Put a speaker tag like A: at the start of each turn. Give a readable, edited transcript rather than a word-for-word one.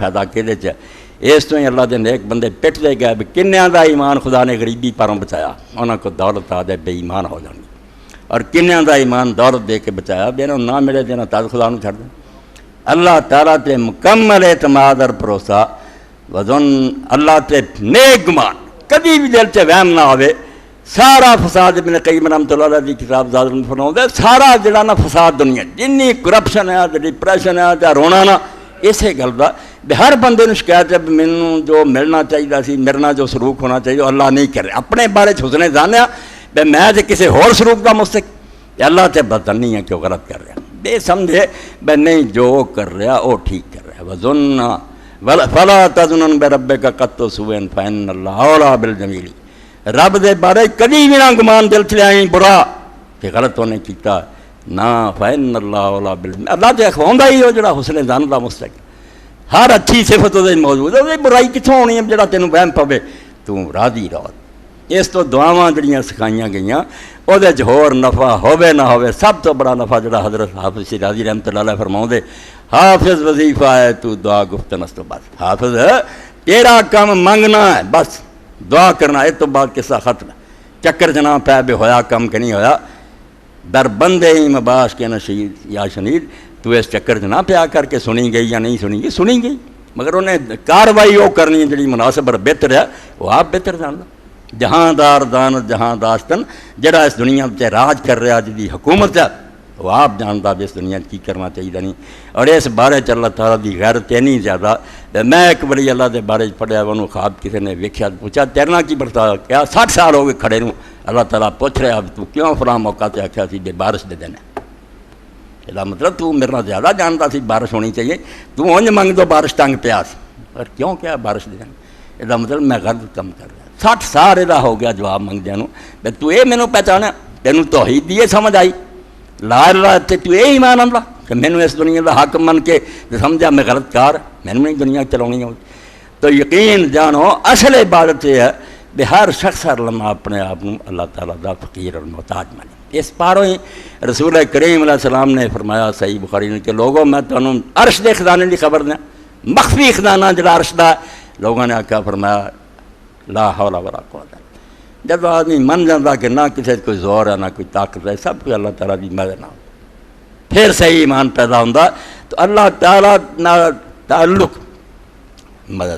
A: فائدہ کہدے چ اس تو ہی اللہ دے نیک بندے پٹ دے گئے بھی کنیاں دا ایمان خدا نے غریبی پروں بچایا انہاں کو دولت آ دے بے ایمان ہو جان اور کنیاں دا ایمان دولت دے کے بچایا بے انہوں نہ ملے دینا تاز خدا نو چھڑ دیں اللہ تعالیٰ تے مکمل اعتماد اور بھروسہ وزن اللہ تے نیک گمان کبھی بھی دل چ وہم نہ ہوئے سارا فساد ابن قیم رحمۃ اللہ علیہ دی کتاب زاد فرماؤں دے سارا جڑا نا فساد دنیا جنی کرپشن ہے ڈپریشن ہے تے رونا نا اسے گل دا بے ہر بندے نو شکایت ہے مینوں جو ملنا چاہیے سی میرے نال جو سلوک ہونا چاہیے اللہ نہیں کر رہا اپنے بارے حسن جانیا بے میں تے کسی ہور سلوک دا مستحق اللہ تے پتہ نہیں ہے کہ وہ غلط کر رہا بے سمجھے بے نہیں جو کر رہا وہ ٹھیک کر رہا وظن فلا تظن بربک قط سوءا فإن اللہ اولی بالجمیل رب دے بارے کبھی بھی نہ گمان دل چ لائیں برا کہ غلط ہونے کیتا نہ فإن اللہ اولی بالجمیل اللہ تے اخواؤندا ہی ہو جڑا حسن ظن دا مستحق ہر اچھی صفت وہ موجود ہے برائی کتوں ہونی ہے جڑا تینوں وہم پوے تو راضی رہو اس تو دعاواں جڑیاں سکھائیاں گئیاں وہ ہور نفع ہوے نہ ہوے سب تو بڑا نفع جڑا حضرت حافظ شیرازی رحمۃ اللہ علیہ فرماؤں دے حافظ وظیفہ ہے تو دعا گفتنس تو بس حافظ تیرا کام منگنا ہے بس دعا کرنا ہے تو بعد قصہ ختم چکر جنا پہ بے ہویا کم کہ نہیں ہویا در بندے ہی مباش کے نشید یا شنید تو اس چکر جنا پہ آ کر کے سنی گئی یا نہیں سنی گئی سنی گئی مگر انہیں کاروائی وہ کرنی ہے جڑی مناسب اور بہتر ہے وہ آپ بہتر جاننا جہاں دار دانت جہاں داستن جڑا اس دنیا تے راج کر رہا جی حکومت ہے وہ آپ جانتا بھی اس دنیا کی کرنا چاہیے نہیں اور اس بارے اللہ تعالیٰ دی غیرت نہیں زیادہ میں ایک بڑی اللہ دے بارے پڑھیا انہوں خواب کسی نے ویکھیا پوچھا تیرنا کی برتا کیا 60 سال ہو گئے کھڑے نوں اللہ تعالیٰ پوچھ رہا تو کیوں فلاں موقع تے آکھیا سی بے بارش دے دینا یہ مطلب تو میرے نال زیادہ جانتا سی بارش ہونی چاہیے تو انج منگ دو بارش تنگ پیا سی اور کیوں کیا بارش دے دینا یہ مطلب میں غلط کم کر رہا 60 سال یہ ہو گیا جواب منگدیا بھائی تو یہ مینوں پہچانا تینوں توحید دی سمجھ آئی لا اللہ تے تو یہ ایمان اللہ کہ مینوں اس دنیا دا حاکم من کے سمجھا میں غلط کار مینوں نہیں دنیا چلانی ہو تو یقین جانو اصل عبادت یہ ہے کہ ہر شخص ہر لمحہ اپنے آپ اللہ تعالیٰ دا فقیر اور محتاج مانے اس پاروں ہی رسول کریم علیہ السلام نے فرمایا صحیح بخاری نے کہ لوگوں میں تمہیں عرش دے خزانے کی خبر دیں مخفی خزانہ جڑا عرش دا لوگوں نے آکھا فرمایا لا حول ولا قوت جب آدمی من جاتا کہ نہ کسی کوئی زور ہے نہ کوئی طاقت ہے سب کوئی اللہ تعالیٰ کی مدد نہ ہو پھر صحیح ایمان پیدا ہوتا تو اللہ تعالیٰ نہ تعلق مدد